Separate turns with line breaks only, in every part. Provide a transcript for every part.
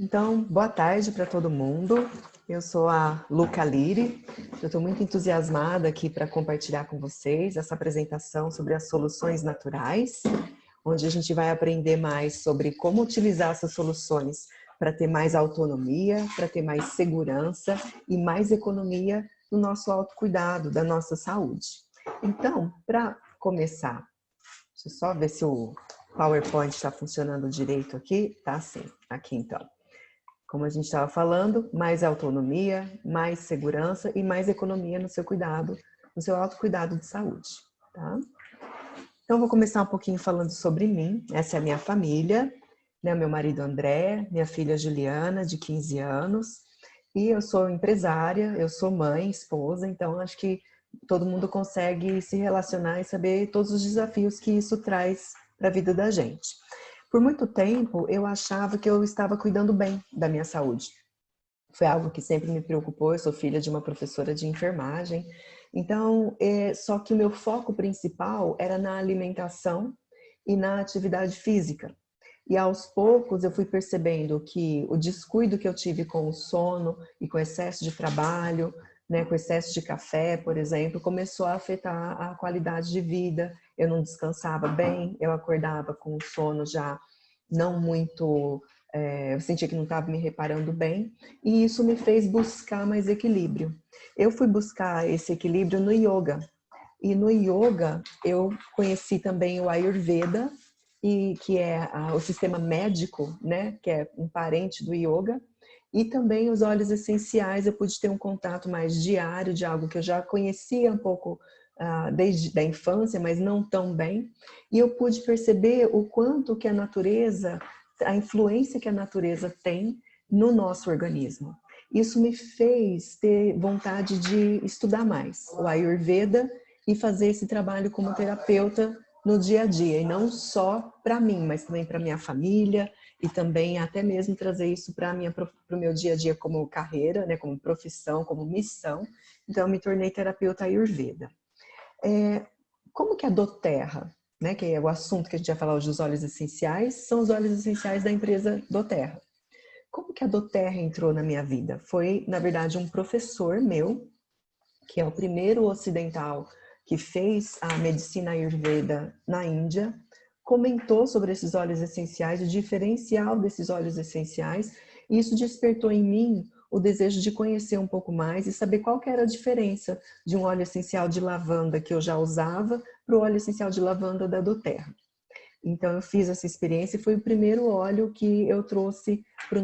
Então, boa tarde para todo mundo. Eu sou a Luca Liri. Eu estou muito entusiasmada aqui para compartilhar com vocês essa apresentação sobre as soluções naturais, onde a gente vai aprender mais sobre como utilizar essas soluções para ter mais autonomia, para ter mais segurança e mais economia no nosso autocuidado, da nossa saúde. Então, para começar, deixa eu só ver se o PowerPoint está funcionando direito aqui. Tá sim, aqui então. Como a gente estava falando, mais autonomia, mais segurança e mais economia no seu cuidado, no seu autocuidado de saúde, tá? Então, vou começar um pouquinho falando sobre mim. Essa é a minha família, né? Meu marido André, minha filha Juliana, de 15 anos. E eu sou empresária, eu sou mãe, esposa, então acho que todo mundo consegue se relacionar e saber todos os desafios que isso traz para a vida da gente. Por muito tempo, eu achava que eu estava cuidando bem da minha saúde. Foi algo que sempre me preocupou. Eu sou filha de uma professora de enfermagem. Então, só que o meu foco principal era na alimentação e na atividade física. E aos poucos eu fui percebendo que o descuido que eu tive com o sono e com o excesso de trabalho, né, com o excesso de café, por exemplo, começou a afetar a qualidade de vida. Eu não descansava bem, eu acordava com o sono já não muito, eu sentia que não estava me reparando bem, e isso me fez buscar mais equilíbrio. Eu fui buscar esse equilíbrio no yoga, e no yoga eu conheci também o Ayurveda, e que é o sistema médico, né, que é um parente do yoga, e também os óleos essenciais. Eu pude ter um contato mais diário de algo que eu já conhecia um pouco desde a infância, mas não tão bem, e eu pude perceber o quanto que a natureza, a influência que a natureza tem no nosso organismo. Isso me fez ter vontade de estudar mais o Ayurveda e fazer esse trabalho como terapeuta no dia a dia, e não só para mim, mas também para minha família, e também até mesmo trazer isso para o meu dia a dia como carreira, né, como profissão, como missão. Então eu me tornei terapeuta Ayurveda. Como que a doTERRA, né, que é o assunto que a gente vai falar hoje dos óleos essenciais, são os óleos essenciais da empresa doTERRA. Como que a doTERRA entrou na minha vida? Foi, na verdade, um professor meu, que é o primeiro ocidental que fez a medicina Ayurveda na Índia, comentou sobre esses óleos essenciais, o diferencial desses óleos essenciais, e isso despertou em mim o desejo de conhecer um pouco mais e saber qual que era a diferença de um óleo essencial de lavanda que eu já usava para o óleo essencial de lavanda da doTERRA. Então eu fiz essa experiência e foi o primeiro óleo que eu trouxe para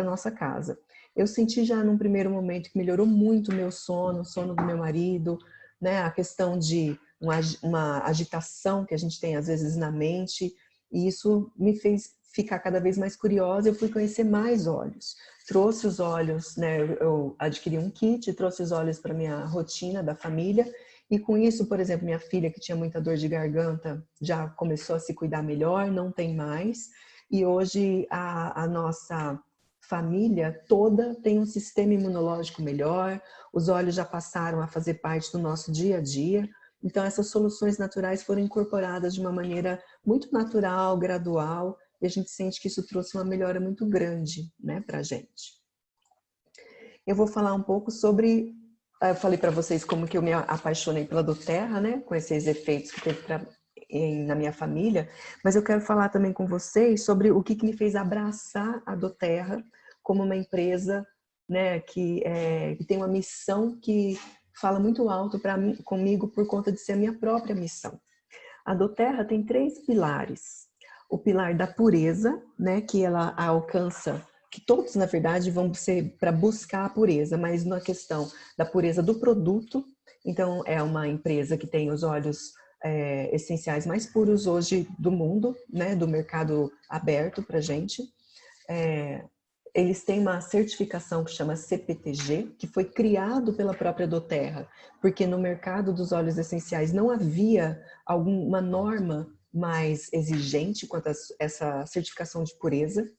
a nossa casa. Eu senti já num primeiro momento que melhorou muito o meu sono, o sono do meu marido, né? A questão de uma agitação que a gente tem às vezes na mente, e isso me fez ficar cada vez mais curiosa. Eu fui conhecer mais óleos. Trouxe os óleos, né? Eu adquiri um kit, trouxe os óleos para minha rotina da família. E com isso, por exemplo, minha filha, que tinha muita dor de garganta, já começou a se cuidar melhor, não tem mais. E hoje a nossa família toda tem um sistema imunológico melhor, os óleos já passaram a fazer parte do nosso dia a dia. Então essas soluções naturais foram incorporadas de uma maneira muito natural, gradual, e a gente sente que isso trouxe uma melhora muito grande, né, para a gente. Eu vou falar um pouco sobre... Eu falei para vocês como que eu me apaixonei pela doTERRA, né? Com esses efeitos que teve na minha família, mas eu quero falar também com vocês sobre o que me fez abraçar a doTERRA como uma empresa, né, que tem uma missão que fala muito alto comigo por conta de ser a minha própria missão. A doTERRA tem 3 pilares. O pilar da pureza, né, que ela alcança, que todos, na verdade, vão ser para buscar a pureza, mas na questão da pureza do produto. Então, é uma empresa que tem os óleos essenciais mais puros hoje do mundo, né, do mercado aberto para a gente. Eles têm uma certificação que chama CPTG, que foi criado pela própria doTERRA, porque no mercado dos óleos essenciais não havia alguma norma mais exigente quanto a essa certificação de pureza.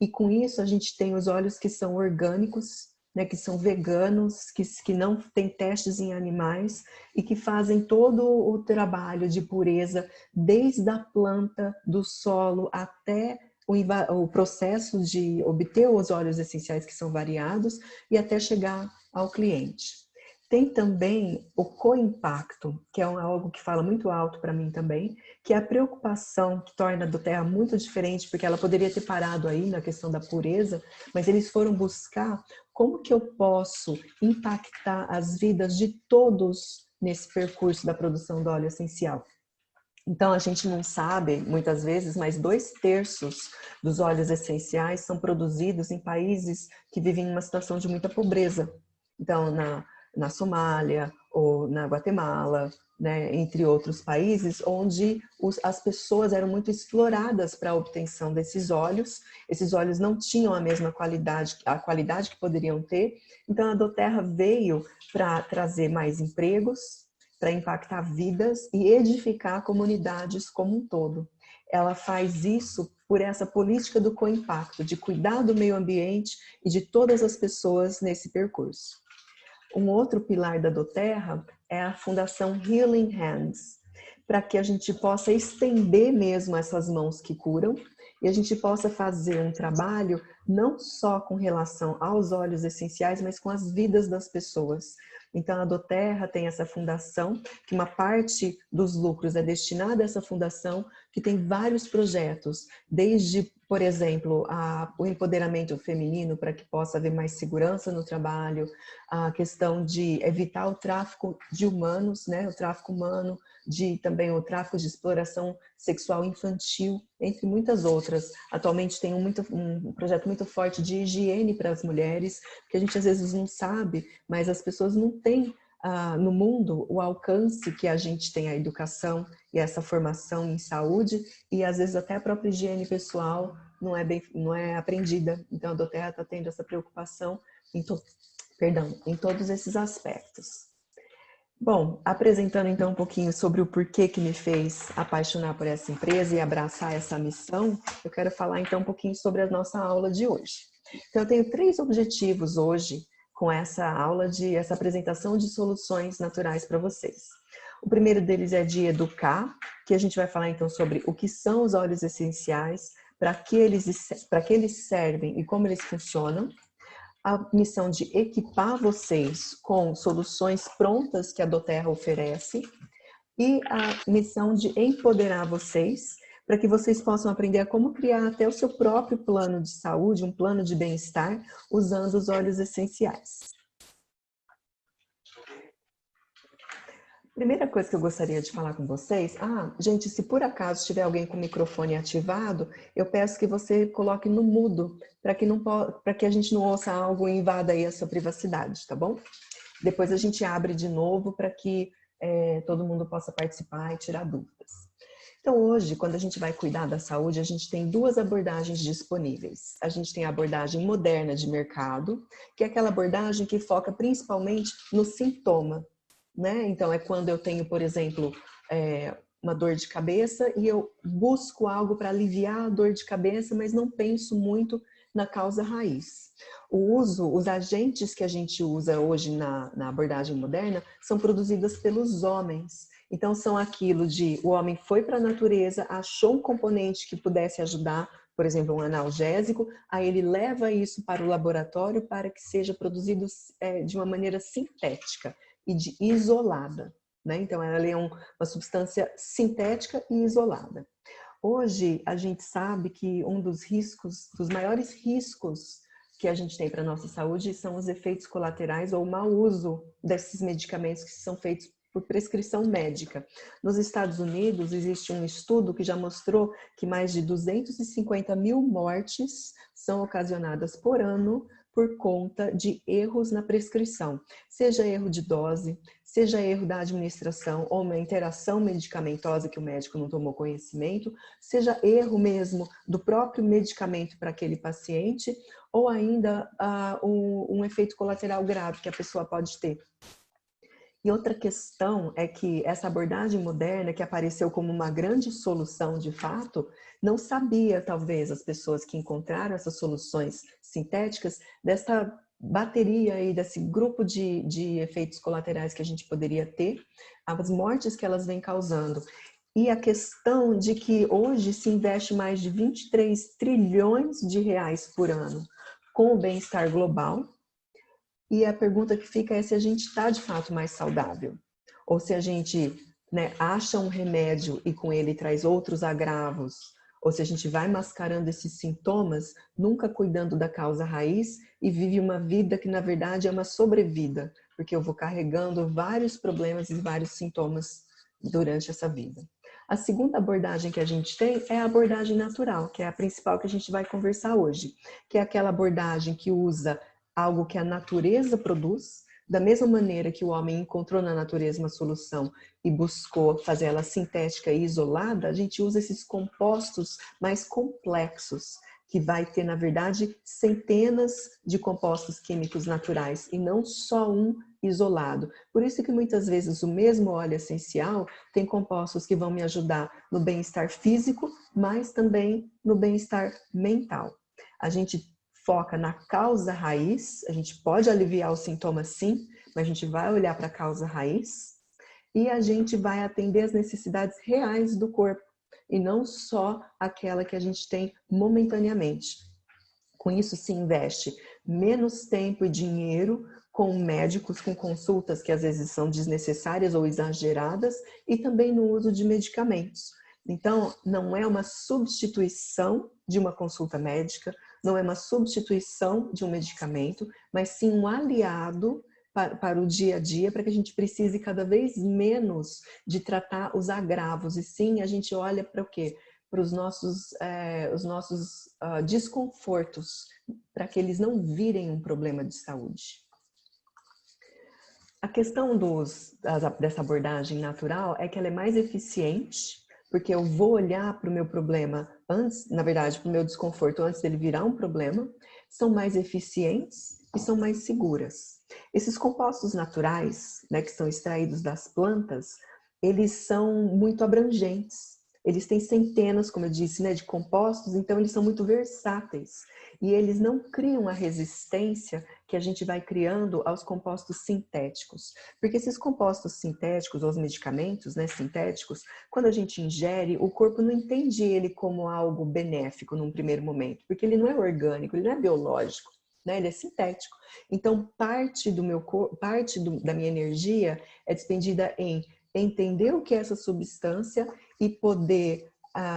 E com isso a gente tem os óleos que são orgânicos, né, que são veganos, que não tem testes em animais e que fazem todo o trabalho de pureza, desde a planta, do solo, até o processo de obter os óleos essenciais que são variados e até chegar ao cliente. Tem também o co-impacto, que é algo que fala muito alto para mim também, que é a preocupação que torna a doTERRA muito diferente, porque ela poderia ter parado aí na questão da pureza, mas eles foram buscar como que eu posso impactar as vidas de todos nesse percurso da produção do óleo essencial. Então, a gente não sabe, muitas vezes, mas 2/3 dos óleos essenciais são produzidos em países que vivem uma situação de muita pobreza. Então, na Somália ou na Guatemala, né, entre outros países, onde as pessoas eram muito exploradas para a obtenção desses óleos. Esses óleos não tinham a mesma qualidade, a qualidade que poderiam ter. Então, a doTERRA veio para trazer mais empregos, para impactar vidas e edificar comunidades como um todo. Ela faz isso por essa política do co-impacto, de cuidar do meio ambiente e de todas as pessoas nesse percurso. Um outro pilar da doTERRA é a Fundação Healing Hands, para que a gente possa estender mesmo essas mãos que curam e a gente possa fazer um trabalho não só com relação aos óleos essenciais, mas com as vidas das pessoas. Então, a doTERRA tem essa fundação, que uma parte dos lucros é destinada a essa fundação, que tem vários projetos, desde, por exemplo, o empoderamento feminino para que possa haver mais segurança no trabalho, a questão de evitar o tráfico de humanos, né, o tráfico humano, também o tráfico de exploração sexual infantil, entre muitas outras. Atualmente tem um projeto muito forte de higiene para as mulheres, que a gente às vezes não sabe, mas as pessoas não têm no mundo o alcance que a gente tem a educação e essa formação em saúde, e às vezes até a própria higiene pessoal não é aprendida. Então a doTERRA está tendo essa preocupação em todos esses aspectos. Bom, apresentando então um pouquinho sobre o porquê que me fez apaixonar por essa empresa e abraçar essa missão, eu quero falar então um pouquinho sobre a nossa aula de hoje. Então eu tenho 3 objetivos hoje com essa aula essa apresentação de soluções naturais para vocês. O primeiro deles é de educar, que a gente vai falar então sobre o que são os óleos essenciais, para que eles servem e como eles funcionam. A missão de equipar vocês com soluções prontas que a doTERRA oferece e a missão de empoderar vocês para que vocês possam aprender a como criar até o seu próprio plano de saúde, um plano de bem-estar, usando os óleos essenciais. Primeira coisa que eu gostaria de falar com vocês, gente, se por acaso tiver alguém com o microfone ativado, eu peço que você coloque no mudo, para que a gente não ouça algo e invada aí a sua privacidade, tá bom? Depois a gente abre de novo para que todo mundo possa participar e tirar dúvidas. Então hoje, quando a gente vai cuidar da saúde, a gente tem 2 abordagens disponíveis. A gente tem a abordagem moderna de mercado, que é aquela abordagem que foca principalmente no sintoma, né? Então, é quando eu tenho, por exemplo, uma dor de cabeça e eu busco algo para aliviar a dor de cabeça, mas não penso muito na causa raiz. Os agentes que a gente usa hoje na abordagem moderna são produzidos pelos homens. Então, são aquilo de o homem foi para a natureza, achou um componente que pudesse ajudar, por exemplo, um analgésico, aí ele leva isso para o laboratório para que seja produzido de uma maneira sintética e isolada, né? Então, ela é uma substância sintética e isolada. Hoje, a gente sabe que um dos maiores riscos que a gente tem para a nossa saúde são os efeitos colaterais ou o mau uso desses medicamentos que são feitos por prescrição médica. Nos Estados Unidos, existe um estudo que já mostrou que mais de 250 mil mortes são ocasionadas por ano por conta de erros na prescrição, seja erro de dose, seja erro da administração ou uma interação medicamentosa que o médico não tomou conhecimento, seja erro mesmo do próprio medicamento para aquele paciente, ou ainda um efeito colateral grave que a pessoa pode ter. E outra questão é que essa abordagem moderna, que apareceu como uma grande solução de fato, não sabia, talvez, as pessoas que encontraram essas soluções sintéticas, dessa bateria aí, desse grupo de efeitos colaterais que a gente poderia ter, as mortes que elas vêm causando. E a questão de que hoje se investe mais de 23 trilhões de reais por ano com o bem-estar global. E a pergunta que fica é se a gente está de fato mais saudável. Ou se a gente, né, acha um remédio e com ele traz outros agravos. Ou se a gente vai mascarando esses sintomas, nunca cuidando da causa raiz e vive uma vida que na verdade é uma sobrevida. Porque eu vou carregando vários problemas e vários sintomas durante essa vida. A segunda abordagem que a gente tem é a abordagem natural, que é a principal que a gente vai conversar hoje, que é aquela abordagem que usa algo que a natureza produz, da mesma maneira que o homem encontrou na natureza uma solução e buscou fazer ela sintética e isolada, a gente usa esses compostos mais complexos, que vai ter, na verdade, centenas de compostos químicos naturais e não só um isolado. Por isso que muitas vezes o mesmo óleo essencial tem compostos que vão me ajudar no bem-estar físico, mas também no bem-estar mental. A gente foca na causa raiz, a gente pode aliviar os sintomas sim, mas a gente vai olhar para a causa raiz e a gente vai atender as necessidades reais do corpo e não só aquela que a gente tem momentaneamente. Com isso se investe menos tempo e dinheiro com médicos, com consultas que às vezes são desnecessárias ou exageradas e também no uso de medicamentos. Então, não é uma substituição de uma consulta médica, não é uma substituição de um medicamento, mas sim um aliado para o dia a dia, para que a gente precise cada vez menos de tratar os agravos. E sim, a gente olha para o quê? Para os nossos desconfortos, para que eles não virem um problema de saúde. A questão dessa abordagem natural é que ela é mais eficiente, porque eu vou olhar para o meu problema antes, na verdade, para o meu desconforto antes dele virar um problema, são mais eficientes e são mais seguras. Esses compostos naturais, né, que são extraídos das plantas, eles são muito abrangentes. Eles têm centenas, como eu disse, né, de compostos, então eles são muito versáteis. E eles não criam a resistência que a gente vai criando aos compostos sintéticos. Porque esses compostos sintéticos, ou os medicamentos, né, sintéticos, quando a gente ingere, o corpo não entende ele como algo benéfico num primeiro momento, porque ele não é orgânico, ele não é biológico, né, ele é sintético. Então, parte do meu corpo, da minha energia é despendida em entender o que é essa substância e poder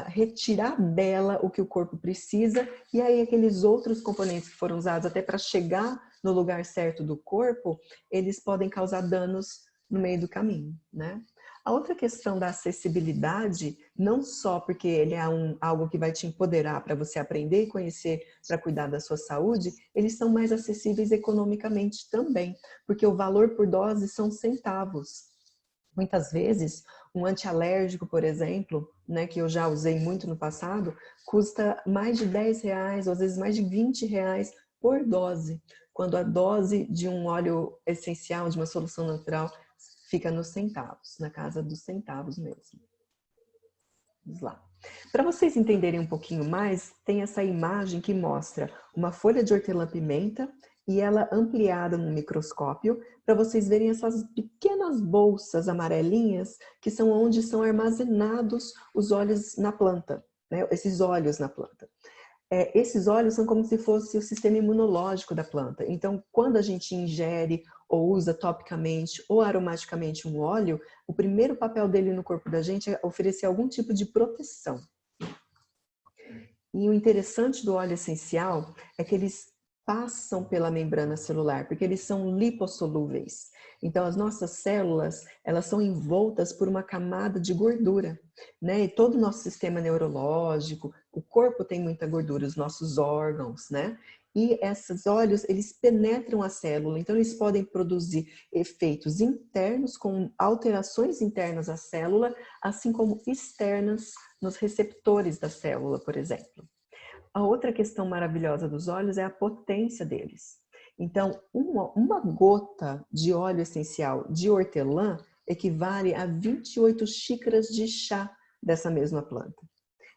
retirar dela o que o corpo precisa, e aí aqueles outros componentes que foram usados até para chegar no lugar certo do corpo, eles podem causar danos no meio do caminho, né? A outra questão da acessibilidade, não só porque ele é algo que vai te empoderar para você aprender e conhecer para cuidar da sua saúde, eles são mais acessíveis economicamente também, porque o valor por dose são centavos. Muitas vezes, um antialérgico, por exemplo, né, que eu já usei muito no passado, custa mais de R$10, ou às vezes mais de R$20 por dose, quando a dose de um óleo essencial, de uma solução natural, fica nos centavos, na casa dos centavos mesmo. Vamos lá. Para vocês entenderem um pouquinho mais, tem essa imagem que mostra uma folha de hortelã-pimenta e ela ampliada no microscópio, para vocês verem essas pequenas bolsas amarelinhas que são onde são armazenados os óleos na planta, né? Esses óleos na planta. Esses óleos são como se fosse o sistema imunológico da planta. Então, quando a gente ingere ou usa topicamente ou aromaticamente um óleo, o primeiro papel dele no corpo da gente é oferecer algum tipo de proteção. E o interessante do óleo essencial é que eles passam pela membrana celular, porque eles são lipossolúveis. Então, as nossas células, elas são envoltas por uma camada de gordura, né? E todo o nosso sistema neurológico, o corpo tem muita gordura, os nossos órgãos, né? E esses óleos, eles penetram a célula, então eles podem produzir efeitos internos, com alterações internas à célula, assim como externas nos receptores da célula, por exemplo. A outra questão maravilhosa dos óleos é a potência deles. Então, uma gota de óleo essencial de hortelã equivale a 28 xícaras de chá dessa mesma planta.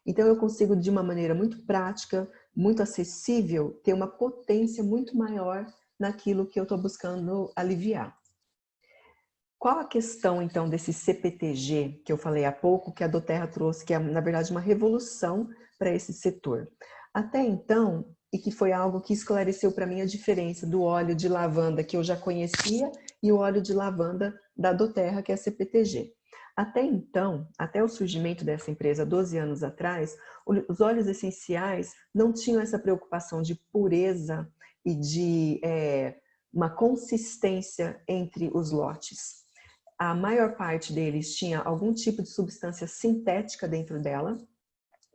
Então, eu consigo, de uma maneira muito prática, muito acessível, ter uma potência muito maior naquilo que eu estou buscando aliviar. Qual a questão, então, desse CPTG que eu falei há pouco, que a Doterra trouxe, que é, na verdade, uma revolução para esse setor? Até então, e que foi algo que esclareceu para mim a diferença do óleo de lavanda que eu já conhecia e o óleo de lavanda da Doterra, que é a CPTG. Até então, até o surgimento dessa empresa 12 anos atrás, os óleos essenciais não tinham essa preocupação de pureza e de uma consistência entre os lotes. A maior parte deles tinha algum tipo de substância sintética dentro dela,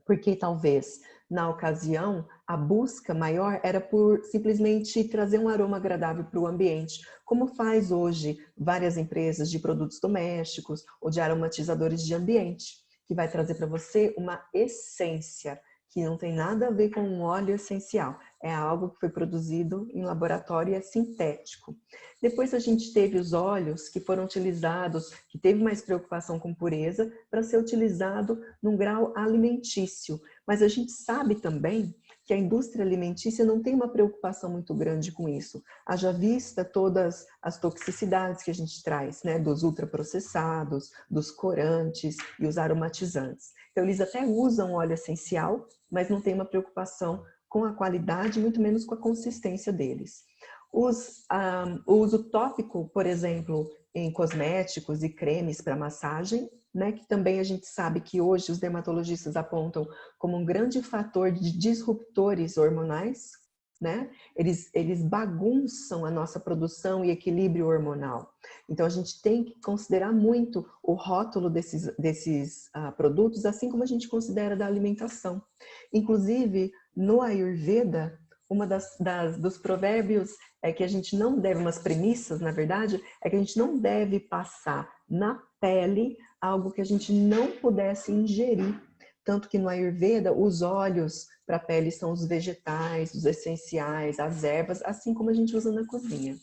porque talvez, na ocasião, a busca maior era por simplesmente trazer um aroma agradável para o ambiente, como faz hoje várias empresas de produtos domésticos ou de aromatizadores de ambiente, que vai trazer para você uma essência, que não tem nada a ver com um óleo essencial. É algo que foi produzido em laboratório e é sintético. Depois a gente teve os óleos que foram utilizados, que teve mais preocupação com pureza, para ser utilizado num grau alimentício. Mas a gente sabe também que a indústria alimentícia não tem uma preocupação muito grande com isso. Haja vista todas as toxicidades que a gente traz, né, dos ultraprocessados, dos corantes e os aromatizantes. Então, eles até usam óleo essencial, mas não tem uma preocupação com a qualidade, muito menos com a consistência deles. O uso tópico, por exemplo, em cosméticos e cremes para massagem, né, que também a gente sabe que hoje os dermatologistas apontam como um grande fator de disruptores hormonais, né? Eles bagunçam a nossa produção e equilíbrio hormonal. Então a gente tem que considerar muito o rótulo desses produtos, assim como a gente considera da alimentação. Inclusive, no Ayurveda, uma dos provérbios é que a gente não deve, umas premissas, na verdade, é que a gente não deve passar na pele algo que a gente não pudesse ingerir. Tanto que no Ayurveda, os óleos para a pele são os vegetais, os essenciais, as ervas, assim como a gente usa na cozinha.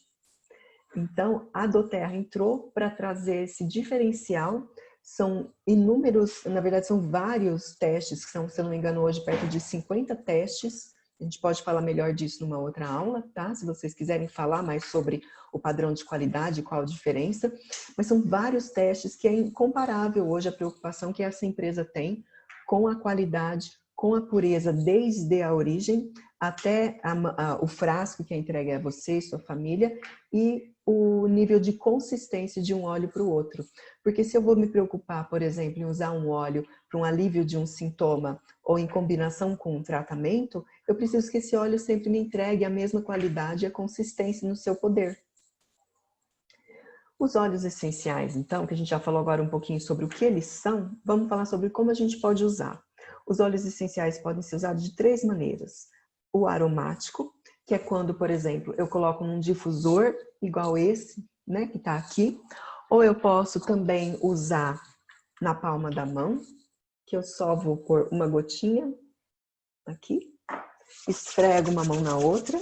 Então, a Doterra entrou para trazer esse diferencial. São inúmeros, na verdade, são vários testes, que são, se eu não me engano, hoje perto de 50 testes. A gente pode falar melhor disso numa outra aula, tá? Se vocês quiserem falar mais sobre o padrão de qualidade, qual a diferença. Mas são vários testes que é incomparável hoje a preocupação que essa empresa tem com a qualidade, com a pureza desde a origem até o frasco que é entregue a você e sua família e o nível de consistência de um óleo para o outro. Porque se eu vou me preocupar, por exemplo, em usar um óleo para um alívio de um sintoma ou em combinação com um tratamento, eu preciso que esse óleo sempre me entregue a mesma qualidade e a consistência no seu poder. Os óleos essenciais, então, que a gente já falou agora um pouquinho sobre o que eles são, vamos falar sobre como a gente pode usar. Os óleos essenciais podem ser usados de 3 maneiras. O aromático, que é quando, por exemplo, eu coloco num difusor igual esse, né, que está aqui, ou eu posso também usar na palma da mão, que eu só vou pôr uma gotinha aqui, esfrego uma mão na outra,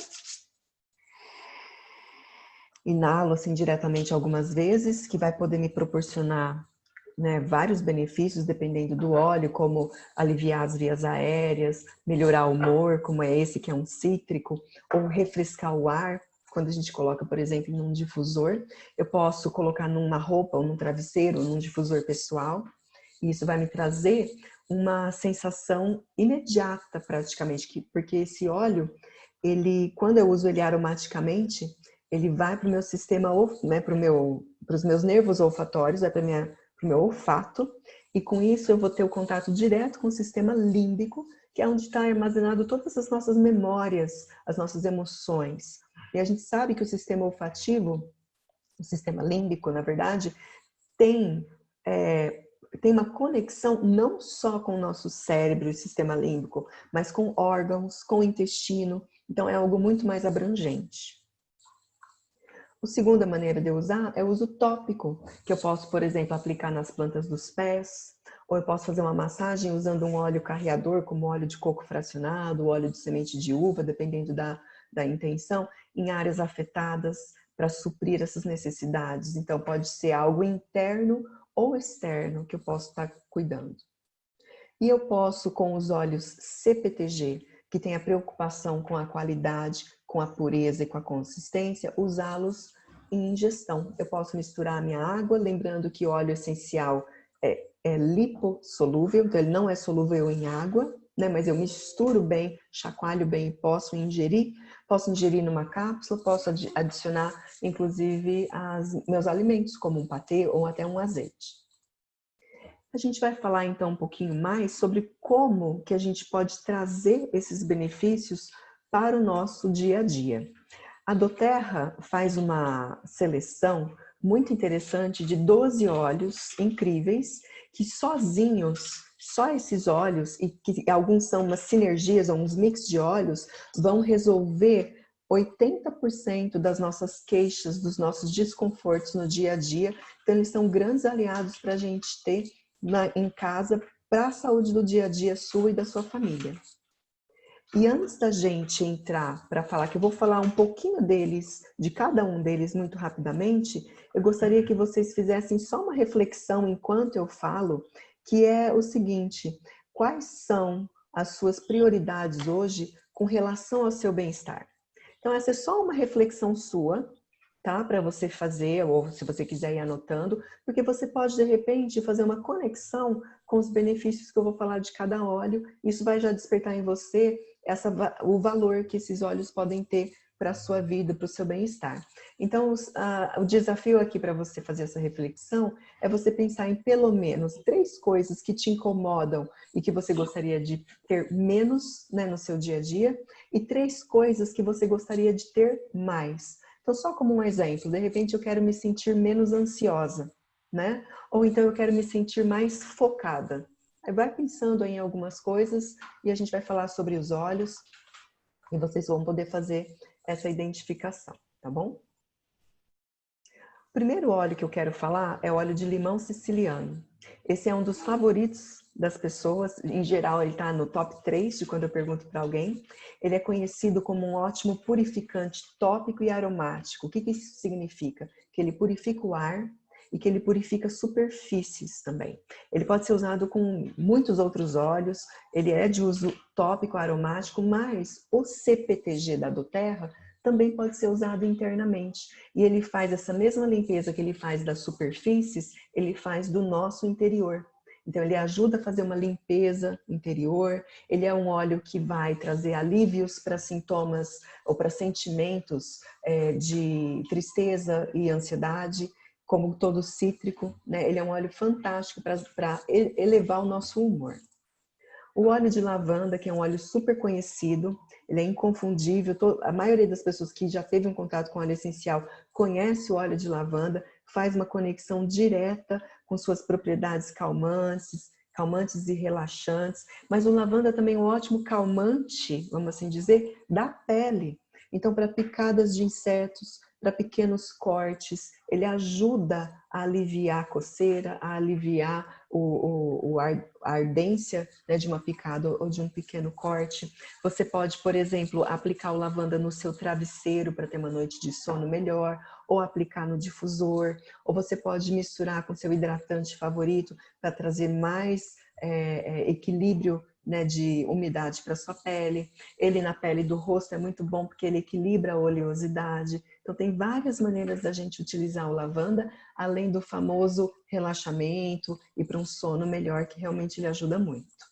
inalo assim diretamente algumas vezes, que vai poder me proporcionar, né, vários benefícios dependendo do óleo, como aliviar as vias aéreas, melhorar o humor, como é esse que é um cítrico, ou refrescar o ar. Quando a gente coloca, por exemplo, em um difusor, eu posso colocar numa roupa ou num travesseiro, ou num difusor pessoal, e isso vai me trazer uma sensação imediata praticamente, porque esse óleo, ele, quando eu uso ele aromaticamente, ele vai para o meu sistema, né, para os meus nervos olfatórios, vai para o meu olfato, e com isso eu vou ter o contato direto com o sistema límbico, que é onde está armazenado todas as nossas memórias, as nossas emoções. E a gente sabe que o sistema olfativo, o sistema límbico, na verdade, tem uma conexão não só com o nosso cérebro e sistema límbico, mas com órgãos, com o intestino. Então é algo muito mais abrangente. A segunda maneira de eu usar é o uso tópico, que eu posso, por exemplo, aplicar nas plantas dos pés, ou eu posso fazer uma massagem usando um óleo carreador, como óleo de coco fracionado, óleo de semente de uva, dependendo da intenção, em áreas afetadas, para suprir essas necessidades. Então, pode ser algo interno ou externo que eu posso estar cuidando. E eu posso, com os óleos CPTG, que tem a preocupação com a qualidade, com a pureza e com a consistência, usá-los em ingestão. Eu posso misturar a minha água, lembrando que óleo essencial é lipossolúvel, então ele não é solúvel em água, né? Mas eu misturo bem, chacoalho bem e posso ingerir. Posso ingerir numa cápsula, posso adicionar, inclusive, meus alimentos, como um patê ou até um azeite. A gente vai falar, então, um pouquinho mais sobre como que a gente pode trazer esses benefícios para o nosso dia a dia. A doTERRA faz uma seleção muito interessante de 12 óleos incríveis que sozinhos, só esses óleos, e que alguns são umas sinergias ou uns mix de óleos, vão resolver 80% das nossas queixas, dos nossos desconfortos no dia a dia. Então, eles são grandes aliados para a gente ter em casa para a saúde do dia a dia sua e da sua família. E antes da gente entrar para falar, que eu vou falar um pouquinho deles, de cada um deles muito rapidamente, eu gostaria que vocês fizessem só uma reflexão enquanto eu falo, que é o seguinte: quais são as suas prioridades hoje com relação ao seu bem-estar? Então, essa é só uma reflexão sua, tá? Para você fazer, ou se você quiser ir anotando, porque você pode, de repente, fazer uma conexão com os benefícios que eu vou falar de cada óleo. Isso vai já despertar em você o valor que esses óleos podem ter para a sua vida, para o seu bem-estar. Então, o desafio aqui para você fazer essa reflexão é você pensar em pelo menos 3 coisas que te incomodam e que você gostaria de ter menos, né, no seu dia a dia, e 3 coisas que você gostaria de ter mais. Então, só como um exemplo, de repente eu quero me sentir menos ansiosa, né? Ou então eu quero me sentir mais focada. Aí vai pensando em algumas coisas e a gente vai falar sobre os óleos e vocês vão poder fazer essa identificação, tá bom? O primeiro óleo que eu quero falar é o óleo de limão siciliano. Esse é um dos favoritos das pessoas, em geral ele está no top 3 de quando eu pergunto para alguém. Ele é conhecido como um ótimo purificante tópico e aromático. O que isso significa? Que ele purifica o ar e que ele purifica superfícies também. Ele pode ser usado com muitos outros óleos, ele é de uso tópico aromático, mas o CPTG da doTERRA também pode ser usado internamente. E ele faz essa mesma limpeza que ele faz das superfícies, ele faz do nosso interior. Então, ele ajuda a fazer uma limpeza interior, ele é um óleo que vai trazer alívios para sintomas ou para sentimentos de tristeza e ansiedade, como todo cítrico, né? Ele é um óleo fantástico para elevar o nosso humor. O óleo de lavanda, que é um óleo super conhecido, ele é inconfundível. A maioria das pessoas que já teve um contato com óleo essencial conhece o óleo de lavanda, faz uma conexão direta com suas propriedades calmantes e relaxantes. Mas o lavanda também é um ótimo calmante, vamos assim dizer, da pele. Então, para picadas de insetos, para pequenos cortes, ele ajuda a aliviar a coceira, a aliviar a ardência, né, de uma picada ou de um pequeno corte. Você pode, por exemplo, aplicar o lavanda no seu travesseiro para ter uma noite de sono melhor, ou aplicar no difusor, ou você pode misturar com seu hidratante favorito para trazer mais equilíbrio, né, de umidade para sua pele. Ele na pele do rosto é muito bom porque ele equilibra a oleosidade. Então tem várias maneiras da gente utilizar o lavanda, além do famoso relaxamento e para um sono melhor, que realmente ele ajuda muito.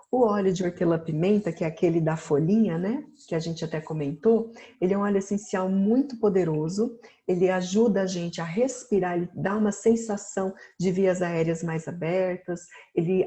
O óleo de hortelã-pimenta, que é aquele da folhinha, né? Que a gente até comentou, ele é um óleo essencial muito poderoso. Ele ajuda a gente a respirar, ele dá uma sensação de vias aéreas mais abertas. Ele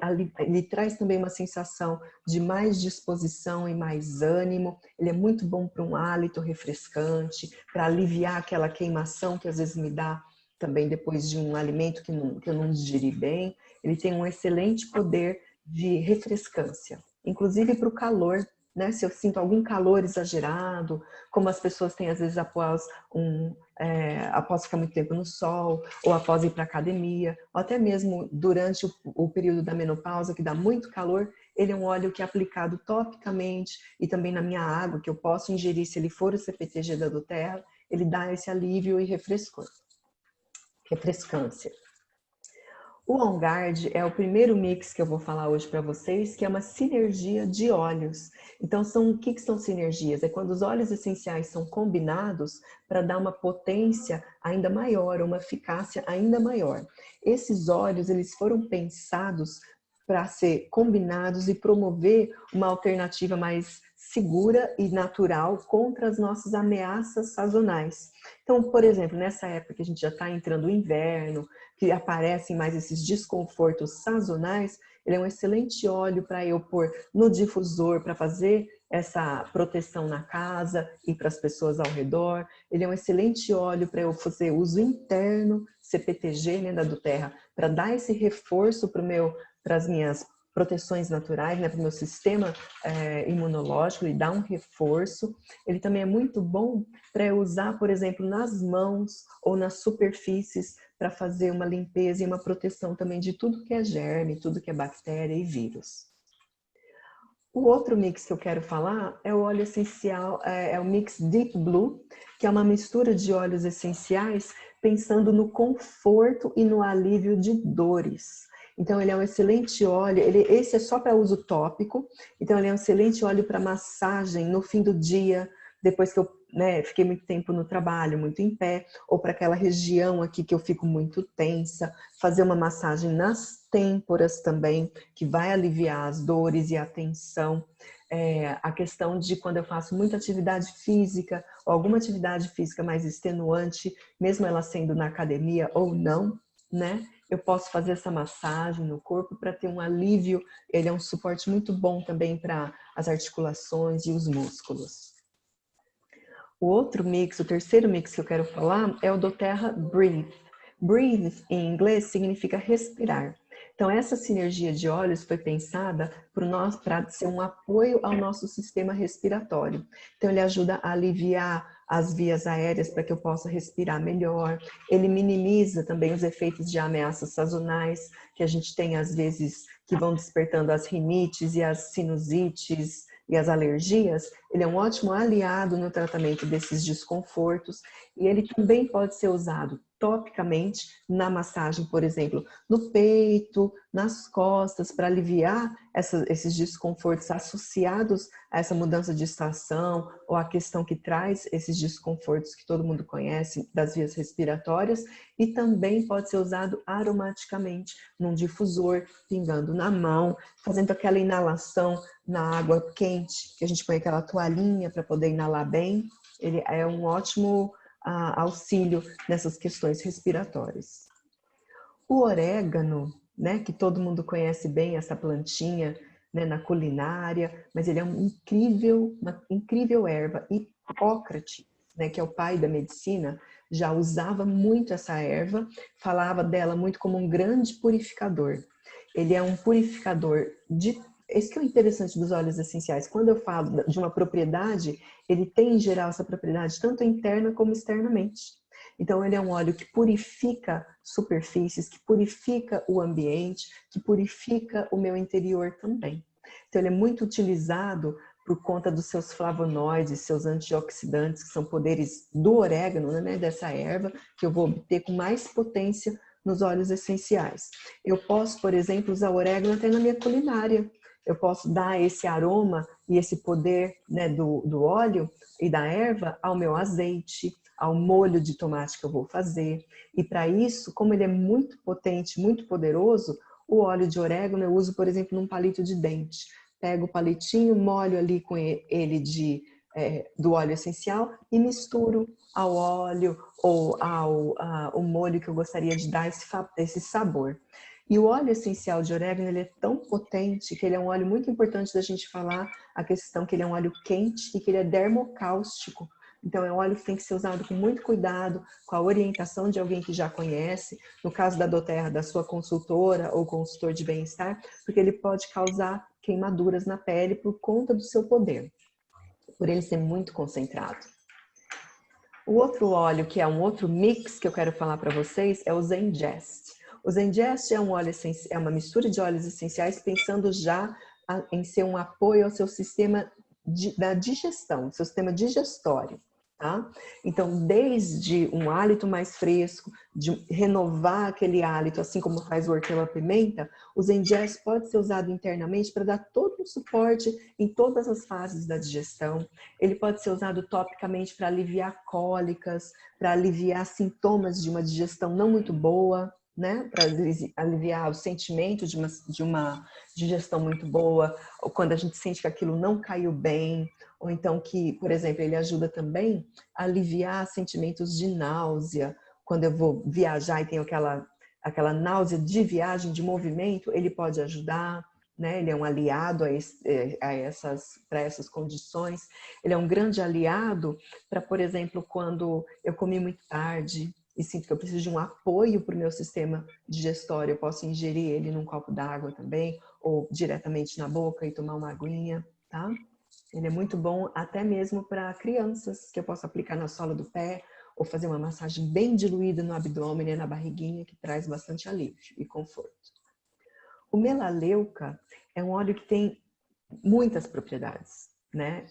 traz também uma sensação de mais disposição e mais ânimo. Ele é muito bom para um hálito refrescante, para aliviar aquela queimação que às vezes me dá também depois de um alimento que eu não digeri bem. Ele tem um excelente poder de refrescância, inclusive para o calor, né? Se eu sinto algum calor exagerado, como as pessoas têm às vezes após ficar muito tempo no sol, ou após ir para a academia, ou até mesmo durante o período da menopausa, que dá muito calor, ele é um óleo que é aplicado topicamente e também na minha água, que eu posso ingerir se ele for o CPTG da doTERRA, ele dá esse alívio e refrescância. O On Guard é o primeiro mix que eu vou falar hoje para vocês, que é uma sinergia de óleos. Então, o que são sinergias? É quando os óleos essenciais são combinados para dar uma potência ainda maior, uma eficácia ainda maior. Esses óleos, eles foram pensados para ser combinados e promover uma alternativa mais segura e natural contra as nossas ameaças sazonais. Então, por exemplo, nessa época que a gente já está entrando no inverno, que aparecem mais esses desconfortos sazonais, ele é um excelente óleo para eu pôr no difusor para fazer essa proteção na casa e para as pessoas ao redor. Ele é um excelente óleo para eu fazer uso interno, CPTG, né, da doTERRA, para dar esse reforço para as minhas proteções naturais, né, para o meu sistema imunológico, e dar um reforço. Ele também é muito bom para eu usar, por exemplo, nas mãos ou nas superfícies, para fazer uma limpeza e uma proteção também de tudo que é germe, tudo que é bactéria e vírus. O outro mix que eu quero falar é o óleo essencial, é o mix Deep Blue, que é uma mistura de óleos essenciais pensando no conforto e no alívio de dores. Então, ele é um excelente óleo, esse é só para uso tópico, então ele é um excelente óleo para massagem no fim do dia, depois que eu fiquei muito tempo no trabalho, muito em pé, ou para aquela região aqui que eu fico muito tensa, fazer uma massagem nas têmporas também, que vai aliviar as dores e a tensão. A questão de quando eu faço muita atividade física, ou alguma atividade física mais extenuante, mesmo ela sendo na academia ou não, né? Eu posso fazer essa massagem no corpo para ter um alívio. Ele é um suporte muito bom também para as articulações e os músculos. O outro mix, o terceiro mix que eu quero falar é o doTERRA Breathe. Breathe, em inglês, significa respirar. Então, essa sinergia de óleos foi pensada para ser um apoio ao nosso sistema respiratório. Então, ele ajuda a aliviar as vias aéreas para que eu possa respirar melhor. Ele minimiza também os efeitos de ameaças sazonais que a gente tem, às vezes, que vão despertando as rinites e as sinusites e as alergias. Ele é um ótimo aliado no tratamento desses desconfortos e ele também pode ser usado topicamente na massagem, por exemplo, no peito, nas costas, para aliviar esses desconfortos associados a essa mudança de estação ou a questão que traz esses desconfortos que todo mundo conhece das vias respiratórias, e também pode ser usado aromaticamente num difusor, pingando na mão, fazendo aquela inalação na água quente, que a gente põe aquela toalhinha para poder inalar bem. Ele é um ótimo auxílio nessas questões respiratórias. O orégano, né, que todo mundo conhece bem essa plantinha, né, na culinária, mas ele é uma incrível erva. Hipócrates, né, que é o pai da medicina, já usava muito essa erva, falava dela muito como um grande purificador. Ele é um purificador Esse que é o interessante dos óleos essenciais. Quando eu falo de uma propriedade, ele tem em geral essa propriedade tanto interna como externamente. Então, ele é um óleo que purifica superfícies, que purifica o ambiente, que purifica o meu interior também. Então, ele é muito utilizado por conta dos seus flavonoides, seus antioxidantes, que são poderes do orégano, né, dessa erva, que eu vou obter com mais potência nos óleos essenciais. Eu posso, por exemplo, usar orégano até na minha culinária. Eu posso dar esse aroma e esse poder, né, do óleo e da erva ao meu azeite, ao molho de tomate que eu vou fazer. E para isso, como ele é muito potente, muito poderoso, o óleo de orégano eu uso, por exemplo, num palito de dente. Pego o palitinho, molho ali com ele do óleo essencial e misturo ao óleo ou ao molho que eu gostaria de dar esse sabor. E o óleo essencial de orégano, ele é tão potente que ele é um óleo muito importante da gente falar a questão que ele é um óleo quente e que ele é dermocáustico. Então, é um óleo que tem que ser usado com muito cuidado, com a orientação de alguém que já conhece, no caso da doTERRA, da sua consultora ou consultor de bem-estar, porque ele pode causar queimaduras na pele por conta do seu poder, por ele ser muito concentrado. O outro óleo, que é um outro mix que eu quero falar para vocês, é o Zengest. O Zengest é é uma mistura de óleos essenciais pensando já em ser um apoio ao seu sistema da digestão, seu sistema digestório. tá? Então, desde um hálito mais fresco, de renovar aquele hálito, assim como faz o hortelã-pimenta, o Zengest pode ser usado internamente para dar todo um suporte em todas as fases da digestão. Ele pode ser usado topicamente para aliviar cólicas, para aliviar sintomas de uma digestão não muito boa, né? Para aliviar o sentimento de uma digestão muito boa, ou quando a gente sente que aquilo não caiu bem, ou então que, por exemplo, ele ajuda também a aliviar sentimentos de náusea. Quando eu vou viajar e tenho aquela náusea de viagem, de movimento, ele pode ajudar, né? Ele é um aliado para essas condições. Ele é um grande aliado para, por exemplo, quando eu comi muito tarde e sinto que eu preciso de um apoio para o meu sistema digestório, eu posso ingerir ele num copo d'água também, ou diretamente na boca e tomar uma aguinha, tá? Ele é muito bom até mesmo para crianças, que eu posso aplicar na sola do pé, ou fazer uma massagem bem diluída no abdômen e na barriguinha, que traz bastante alívio e conforto. O melaleuca é um óleo que tem muitas propriedades, né?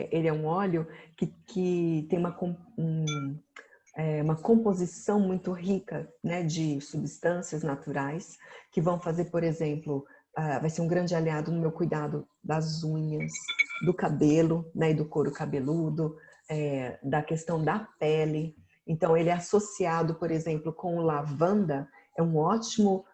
Ele é um óleo que tem uma composição muito rica, né, de substâncias naturais que vão fazer, por exemplo, vai ser um grande aliado no meu cuidado das unhas, do cabelo, né, e do couro cabeludo, da questão da pele. Então, ele é associado, por exemplo, com o lavanda, é um ótimo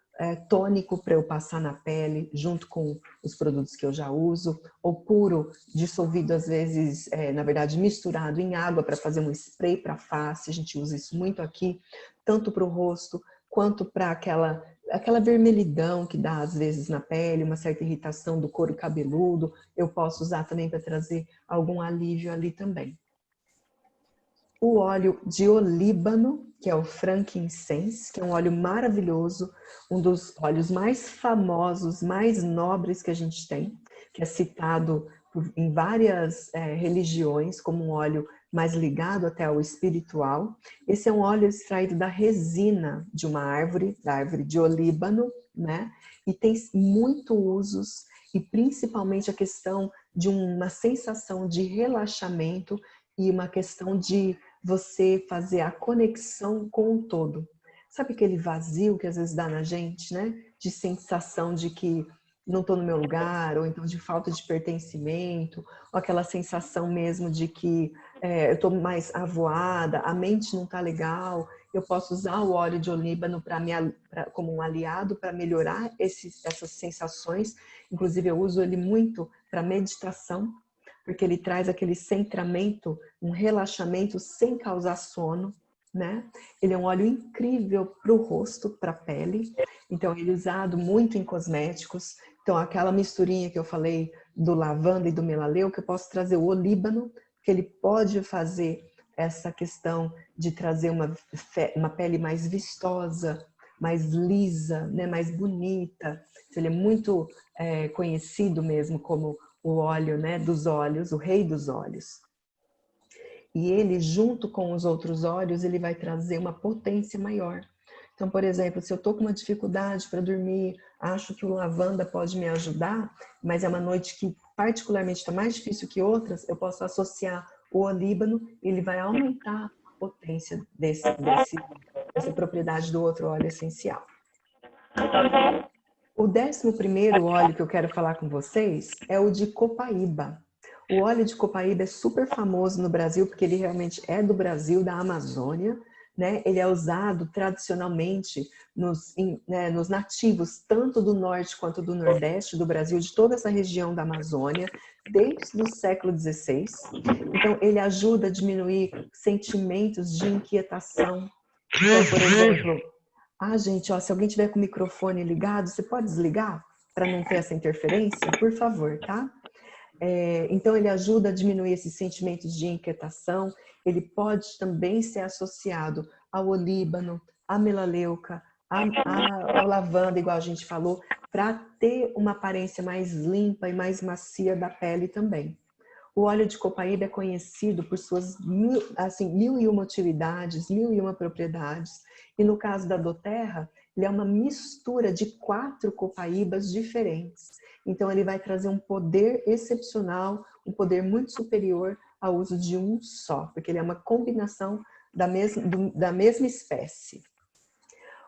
tônico para eu passar na pele, junto com os produtos que eu já uso, ou puro, dissolvido às vezes, na verdade, misturado em água para fazer um spray para a face. A gente usa isso muito aqui, tanto para o rosto, quanto para aquela vermelhidão que dá às vezes na pele, uma certa irritação do couro cabeludo. Eu posso usar também para trazer algum alívio ali também. O óleo de olíbano, que é o frankincense, que é um óleo maravilhoso, um dos óleos mais famosos, mais nobres que a gente tem, que é citado em várias religiões como um óleo mais ligado até ao espiritual. Esse é um óleo extraído da resina de uma árvore, da árvore de olíbano, né? E tem muitos usos, e principalmente a questão de uma sensação de relaxamento e uma questão de você fazer a conexão com o todo. Sabe aquele vazio que às vezes dá na gente, né? De sensação de que não estou no meu lugar, ou então de falta de pertencimento, ou aquela sensação mesmo de que eu estou mais avoada, a mente não está legal. Eu posso usar o óleo de olíbano como um aliado para melhorar essas sensações. Inclusive, eu uso ele muito para meditação, porque ele traz aquele centramento, um relaxamento sem causar sono, né? Ele é um óleo incrível para o rosto, para a pele. Então, ele é usado muito em cosméticos. Então, aquela misturinha que eu falei do lavanda e do melaleuca, eu posso trazer o olíbano, que ele pode fazer essa questão de trazer uma pele mais vistosa, mais lisa, né? Mais bonita. Então, ele é muito conhecido mesmo como o óleo, né, dos olhos, o rei dos olhos. E ele, junto com os outros óleos, ele vai trazer uma potência maior. Então, por exemplo, se eu estou com uma dificuldade para dormir, acho que o lavanda pode me ajudar, mas é uma noite que particularmente está mais difícil que outras, eu posso associar o olíbano e ele vai aumentar a potência dessa propriedade do outro óleo essencial. O 11º óleo que eu quero falar com vocês é o de copaíba. O óleo de copaíba é super famoso no Brasil, porque ele realmente é do Brasil, da Amazônia, né? Ele é usado tradicionalmente nos nativos, tanto do norte quanto do nordeste do Brasil, de toda essa região da Amazônia, desde o século XVI. Então, ele ajuda a diminuir sentimentos de inquietação. Então, por exemplo, gente, ó, se alguém tiver com o microfone ligado, você pode desligar para não ter essa interferência? Por favor, tá? Então, ele ajuda a diminuir esses sentimentos de inquietação. Ele pode também ser associado ao olíbano, à melaleuca, ao lavanda, igual a gente falou, para ter uma aparência mais limpa e mais macia da pele também. O óleo de copaíba é conhecido por suas mil e uma utilidades, 1001 propriedades. E no caso da doTERRA, ele é uma mistura de 4 copaíbas diferentes. Então, ele vai trazer um poder excepcional, um poder muito superior ao uso de um só, porque ele é uma combinação da mesma espécie.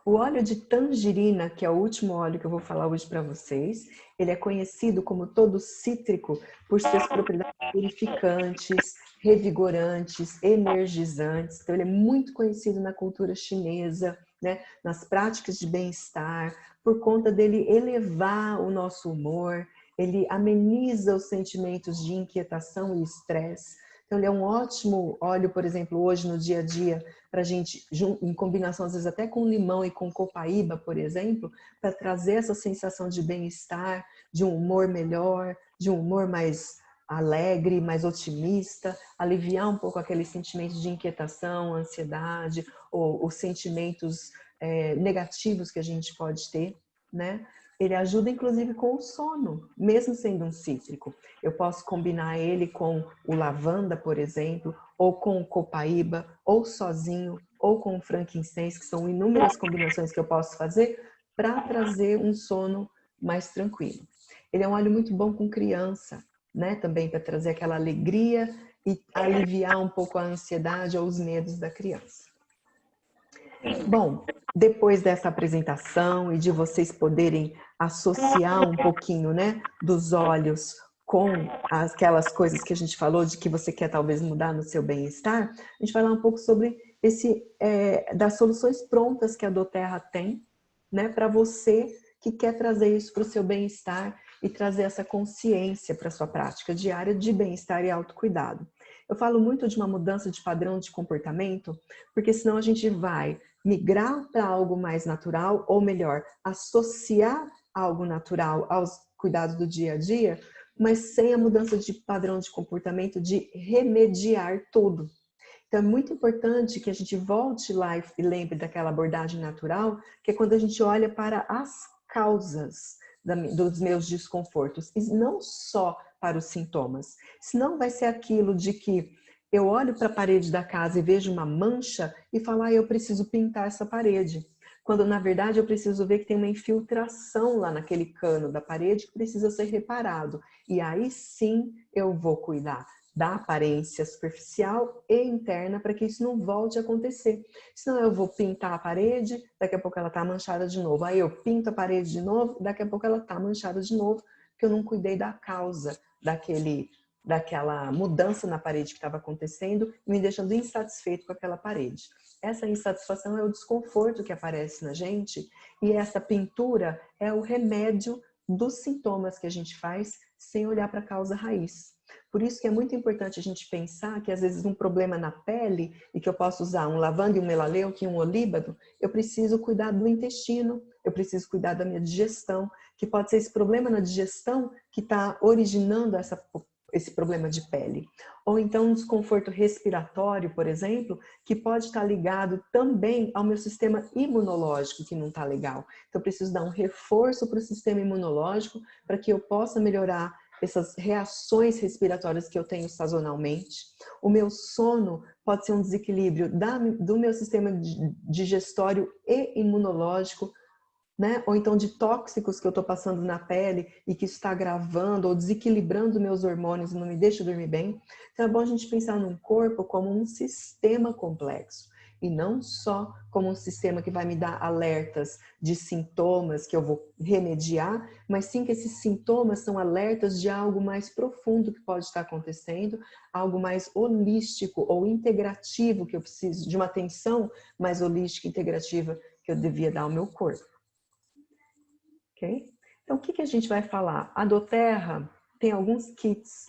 O óleo de tangerina, que é o último óleo que eu vou falar hoje para vocês, ele é conhecido como todo cítrico por suas propriedades purificantes, revigorantes, energizantes. Então, ele é muito conhecido na cultura chinesa, né? Nas práticas de bem-estar, por conta dele elevar o nosso humor, ele ameniza os sentimentos de inquietação e estresse. Então, ele é um ótimo óleo, por exemplo, hoje no dia a dia, para a gente, em combinação às vezes até com limão e com copaíba, por exemplo, para trazer essa sensação de bem-estar, de um humor melhor, de um humor mais alegre, mais otimista, aliviar um pouco aqueles sentimentos de inquietação, ansiedade, ou os sentimentos negativos que a gente pode ter, né? Ele ajuda inclusive com o sono, mesmo sendo um cítrico. Eu posso combinar ele com o lavanda, por exemplo, ou com o copaíba, ou sozinho, ou com o frankincense, que são inúmeras combinações que eu posso fazer para trazer um sono mais tranquilo. Ele é um óleo muito bom com criança, né? Também para trazer aquela alegria e aliviar um pouco a ansiedade ou os medos da criança. Bom, depois dessa apresentação e de vocês poderem associar um pouquinho, né, dos óleos com aquelas coisas que a gente falou de que você quer talvez mudar no seu bem-estar, a gente vai falar um pouco sobre das soluções prontas que a doTERRA tem, né, para você que quer trazer isso para o seu bem-estar e trazer essa consciência para a sua prática diária de bem-estar e autocuidado. Eu falo muito de uma mudança de padrão de comportamento, porque senão a gente vai migrar para algo mais natural, ou melhor, associar algo natural aos cuidados do dia a dia, mas sem a mudança de padrão de comportamento de remediar tudo. Então é muito importante que a gente volte lá e lembre daquela abordagem natural, que é quando a gente olha para as causas dos meus desconfortos, e não só para os sintomas. Senão vai ser aquilo de que eu olho para a parede da casa e vejo uma mancha e falo, eu preciso pintar essa parede. Quando, na verdade, eu preciso ver que tem uma infiltração lá naquele cano da parede que precisa ser reparado. E aí sim eu vou cuidar da aparência superficial e interna para que isso não volte a acontecer. Senão eu vou pintar a parede, daqui a pouco ela está manchada de novo. Aí eu pinto a parede de novo, daqui a pouco ela está manchada de novo, porque eu não cuidei da causa daquela mudança na parede que estava acontecendo, me deixando insatisfeito com aquela parede. Essa insatisfação é o desconforto que aparece na gente, e essa pintura é o remédio dos sintomas que a gente faz sem olhar para a causa raiz. Por isso que é muito importante a gente pensar que às vezes um problema na pele, e que eu posso usar um lavanda e um melaleuca e um olíbano, eu preciso cuidar do intestino, eu preciso cuidar da minha digestão, que pode ser esse problema na digestão que está originando esse problema de pele. Ou então um desconforto respiratório, por exemplo, que pode estar ligado também ao meu sistema imunológico, que não está legal. Então eu preciso dar um reforço para o sistema imunológico para que eu possa melhorar essas reações respiratórias que eu tenho sazonalmente. O meu sono pode ser um desequilíbrio do meu sistema digestório e imunológico, né? Ou então de tóxicos que eu estou passando na pele e que isso está agravando ou desequilibrando meus hormônios e não me deixa dormir bem. Então é bom a gente pensar num corpo como um sistema complexo e não só como um sistema que vai me dar alertas de sintomas que eu vou remediar, mas sim que esses sintomas são alertas de algo mais profundo que pode estar acontecendo, algo mais holístico ou integrativo que eu preciso, de uma atenção mais holística e integrativa que eu devia dar ao meu corpo. Okay? Então, o que a gente vai falar? A doTERRA tem alguns kits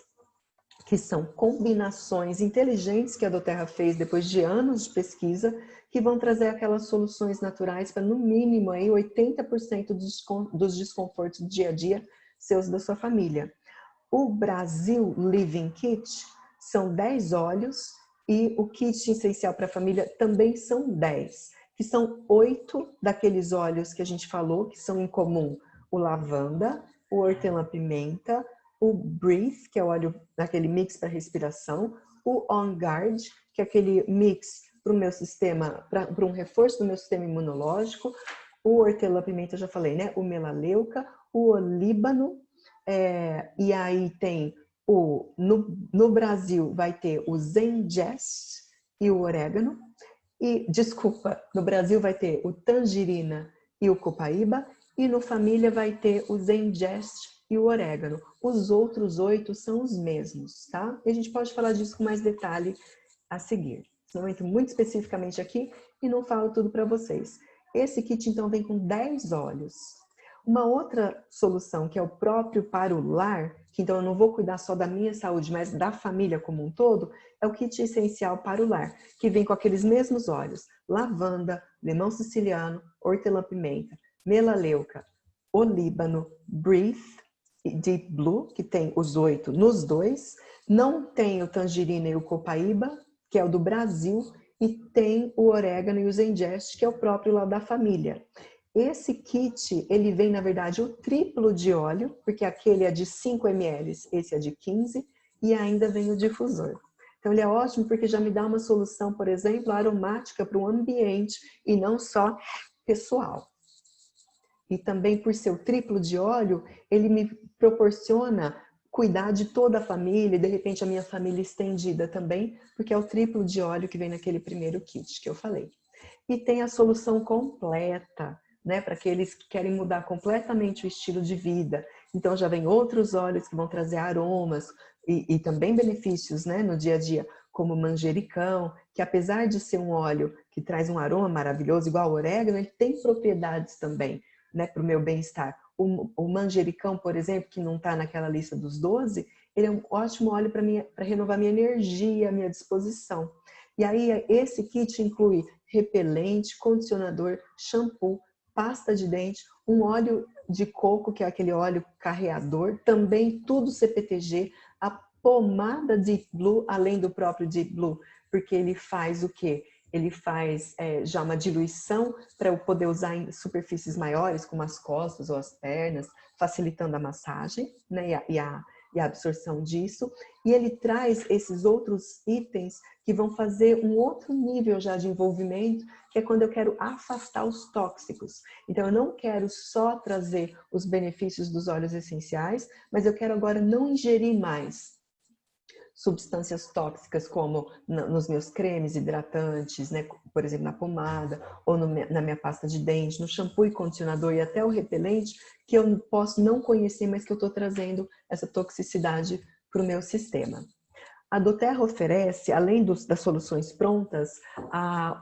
que são combinações inteligentes que a doTERRA fez depois de anos de pesquisa, que vão trazer aquelas soluções naturais para, no mínimo, aí, 80% dos desconfortos do dia a dia seus da sua família. O Brasil Living Kit são 10 óleos e o kit essencial para a família também são 10, que são 8 daqueles óleos que a gente falou, que são em comum o lavanda, o hortelã-pimenta, o Breathe, que é o óleo daquele mix para respiração, o On Guard, que é aquele mix para o meu sistema, para um reforço do meu sistema imunológico, o hortelã-pimenta, eu já falei, né? O melaleuca, o olíbano, e aí tem No Brasil vai ter o Zengest e o orégano. E, desculpa, no Brasil vai ter o tangerina e o copaíba. E no Família vai ter o Zengest e o orégano. Os outros 8 são os mesmos, tá? E a gente pode falar disso com mais detalhe a seguir. Senão eu entro muito especificamente aqui e não falo tudo para vocês. Esse kit, então, vem com 10 óleos. Uma outra solução, que é o próprio para o lar, que então eu não vou cuidar só da minha saúde, mas da família como um todo, é o kit essencial para o lar, que vem com aqueles mesmos óleos: lavanda, limão siciliano, hortelã-pimenta, melaleuca, olíbano, breathe, deep blue, que tem os 8 nos dois. Não tem o tangerina e o copaíba, que é o do Brasil, e tem o orégano e o Zengest, que é o próprio lá da família. Esse kit, ele vem, na verdade, o triplo de óleo, porque aquele é de 5 ml, esse é de 15, e ainda vem o difusor. Então, ele é ótimo porque já me dá uma solução, por exemplo, aromática para o ambiente e não só pessoal. E também por ser o triplo de óleo, ele me proporciona cuidar de toda a família, e de repente a minha família estendida também, porque é o triplo de óleo que vem naquele primeiro kit que eu falei. E tem a solução completa, né, para aqueles que querem mudar completamente o estilo de vida. Então já vem outros óleos que vão trazer aromas e também benefícios, né, no dia a dia, como o manjericão, que apesar de ser um óleo que traz um aroma maravilhoso, igual o orégano, ele tem propriedades também, né, para o meu bem-estar. O manjericão, por exemplo, que não está naquela lista dos 12, ele é um ótimo óleo para renovar minha energia, minha disposição. E aí esse kit inclui repelente, condicionador, shampoo, pasta de dente, um óleo de coco, que é aquele óleo carreador, também tudo CPTG, a pomada Deep Blue, além do próprio Deep Blue, porque ele faz o quê? Ele faz já uma diluição para eu poder usar em superfícies maiores, como as costas ou as pernas, facilitando a massagem, né, e a absorção disso. E ele traz esses outros itens que vão fazer um outro nível já de envolvimento, que é quando eu quero afastar os tóxicos. Então, eu não quero só trazer os benefícios dos óleos essenciais, mas eu quero agora não ingerir mais substâncias tóxicas, como nos meus cremes hidratantes, né? Por exemplo, na pomada, ou na minha pasta de dente, no shampoo e condicionador e até o repelente, que eu posso não conhecer, mas que eu estou trazendo essa toxicidade para o meu sistema. A doTERRA oferece, além das soluções prontas,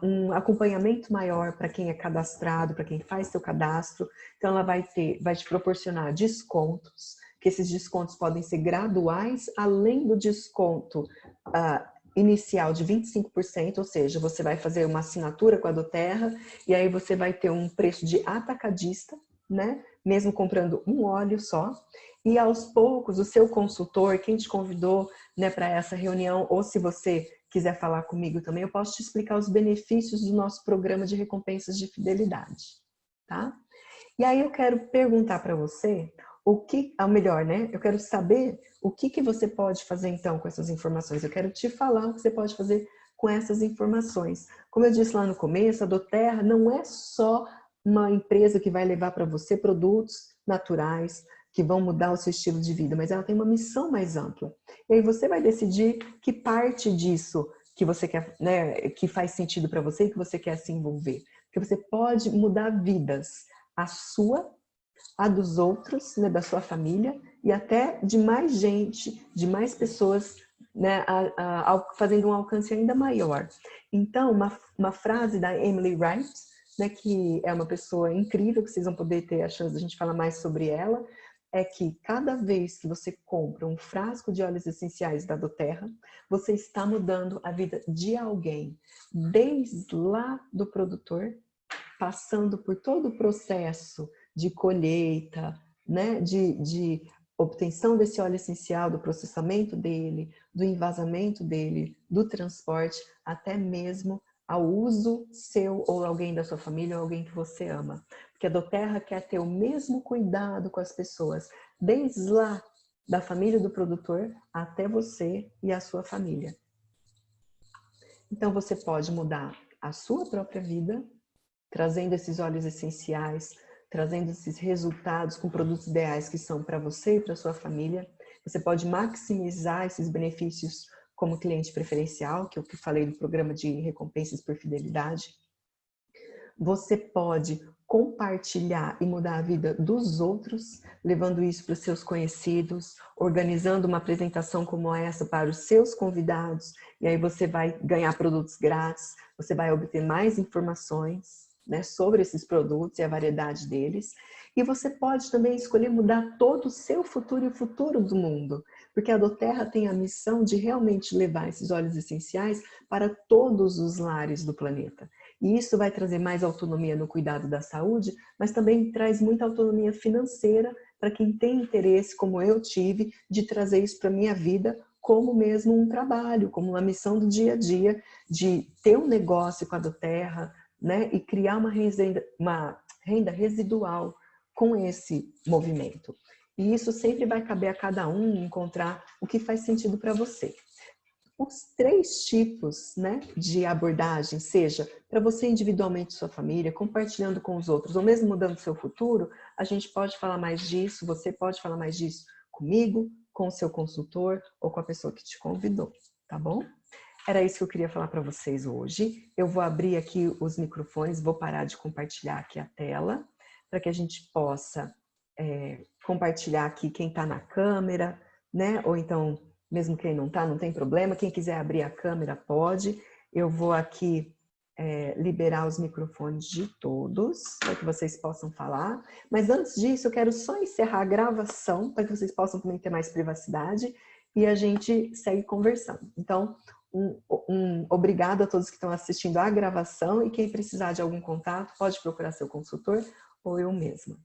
um acompanhamento maior para quem é cadastrado, para quem faz seu cadastro. Então, ela vai te proporcionar descontos, que esses descontos podem ser graduais, além do desconto inicial de 25%, ou seja, você vai fazer uma assinatura com a doTERRA e aí você vai ter um preço de atacadista, né? Mesmo comprando um óleo só. E aos poucos, o seu consultor, quem te convidou, né, para essa reunião, ou se você quiser falar comigo também, eu posso te explicar os benefícios do nosso programa de recompensas de fidelidade, tá? E aí eu quero perguntar para você ou melhor, né? Eu quero saber o que você pode fazer então com essas informações. Eu quero te falar o que você pode fazer com essas informações. Como eu disse lá no começo, a doTERRA não é só uma empresa que vai levar para você produtos naturais que vão mudar o seu estilo de vida, mas ela tem uma missão mais ampla. E aí você vai decidir que parte disso que você quer, né, que faz sentido para você e que você quer se envolver. Porque você pode mudar vidas, a sua, a dos outros, né, da sua família e até de mais gente, de mais pessoas, né, fazendo um alcance ainda maior. Então, uma frase da Emily Wright, né, que é uma pessoa incrível, que vocês vão poder ter a chance de a gente falar mais sobre ela, é que cada vez que você compra um frasco de óleos essenciais da doTERRA, você está mudando a vida de alguém, desde lá do produtor, passando por todo o processo de colheita, né, de obtenção desse óleo essencial, do processamento dele, do envasamento dele, do transporte, até mesmo ao uso seu ou alguém da sua família ou alguém que você ama. Porque a doTERRA quer ter o mesmo cuidado com as pessoas, desde lá da família do produtor até você e a sua família. Então você pode mudar a sua própria vida, trazendo esses óleos essenciais, trazendo esses resultados com produtos ideais que são para você e para sua família. Você pode maximizar esses benefícios como cliente preferencial, que é o que eu falei do programa de recompensas por fidelidade. Você pode compartilhar e mudar a vida dos outros, levando isso para os seus conhecidos, organizando uma apresentação como essa para os seus convidados, e aí você vai ganhar produtos grátis, você vai obter mais informações, né, sobre esses produtos e a variedade deles. E você pode também escolher mudar todo o seu futuro e o futuro do mundo, porque a doTERRA tem a missão de realmente levar esses óleos essenciais para todos os lares do planeta. E isso vai trazer mais autonomia no cuidado da saúde, mas também traz muita autonomia financeira para quem tem interesse, como eu tive, de trazer isso para a minha vida como mesmo um trabalho, como uma missão do dia a dia, de ter um negócio com a doTERRA, né, e criar uma renda residual com esse movimento. E isso sempre vai caber a cada um encontrar o que faz sentido para você. Os 3 tipos, né, de abordagem, seja para você individualmente, sua família, compartilhando com os outros, ou mesmo mudando seu futuro, a gente pode falar mais disso, você pode falar mais disso comigo, com o seu consultor ou com a pessoa que te convidou, tá bom? Era isso que eu queria falar para vocês hoje. Eu vou abrir aqui os microfones, vou parar de compartilhar aqui a tela, para que a gente possa compartilhar aqui quem está na câmera, né, ou então mesmo quem não está, não tem problema. Quem quiser abrir a câmera pode. Eu vou aqui liberar os microfones de todos, para que vocês possam falar. Mas antes disso, eu quero só encerrar a gravação, para que vocês possam também ter mais privacidade, e a gente segue conversando. Então, obrigado a todos que estão assistindo a gravação, e quem precisar de algum contato, pode procurar seu consultor ou eu mesma.